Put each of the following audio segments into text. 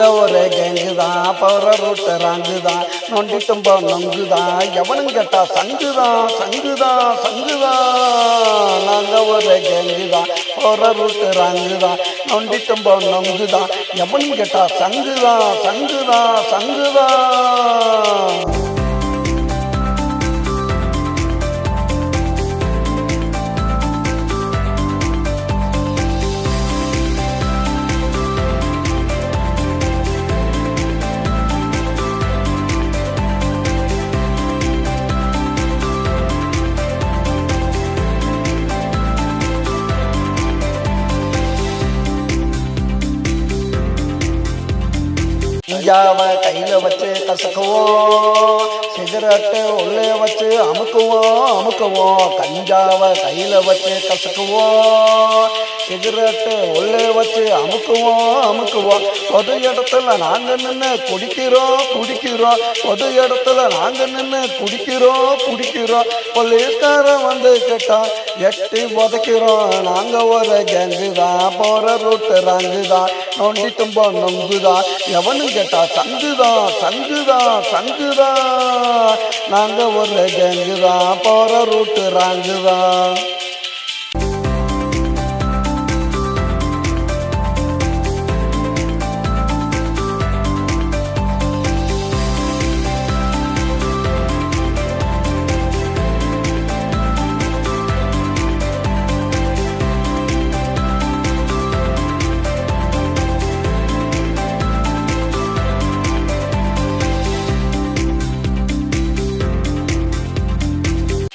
ஒரு கேங்குதான் போற ரூட்டு ராங்குதான் நொண்டிட்டும் போ நொங்குதான் எவனும் கேட்டா சங்குதான் சங்குதான் சங்குதான். நாங்க ஒரு கேங்குதான் போற ரூட்டு ராங்குதான் நொண்டிட்டும் போ நொங்குதான் எவனும் கேட்டா சங்குதான் சங்குதான் சங்குதான். கஞ்சாவை கையில வச்சு கசக்குவோம் சிகரெட்டு உள்ளே வச்சு அமுக்குவோம் கஞ்சாவை கையில வச்சு கசக்குவோம் சிகரெட்டு உள்ளே வச்சு அமுக்குவோம் பொது இடத்துல நாங்க நின்று குடிக்கிறோம் பொது இடத்துல நாங்க நின்று குடிக்கிறோம் போலீஸ்காரன் வந்து கேட்டா எட்டி உதைக்கிறோம். நாங்க ஒரு கேங்குதான் போற ரூட்டு ராங்குதான் நோண்டி தும்போ நொங்குதான் எவனும் கேட்டா சங்குதான். நாங்க ஒரு கேங்குதான் போற ரூட்டு ராங்குதான்.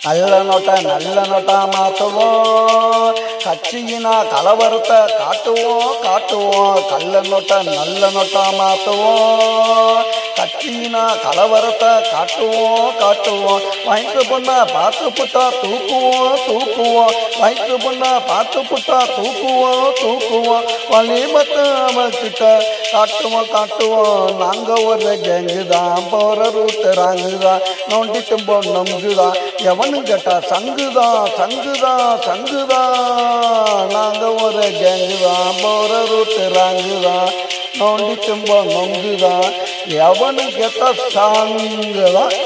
நல்ல நோட்டா மாற்றுவோம் கட்சியினா கலவரத்தை காட்டுவோம் கள்ள நோட்டை நல்ல நோட்டா மாற்றுவோம் கட்சியினா கலவரத்தை காட்டுவோம் வயிற்று பொண்ணா பார்த்து புட்டா தூக்குவோம் வயிற்று பொண்ணா பார்த்து புட்டா தூக்குவோம் வழிபட்டு அவர்கிட்ட காட்டுவோம். நாங்க ஒரு கேங்குதான் போற ரூட்டு ராங்குதான் நோண்டிட்டு போ நொங்குதான் எவனும் கேட்டா சங்குதான். நாங்க ஒரு கேங்குதான் போற ரூட்டு ராங்குதான் நோண்டிட்டு போ நொங்குதான் எவனும் கேட்டா சாங்குதான்.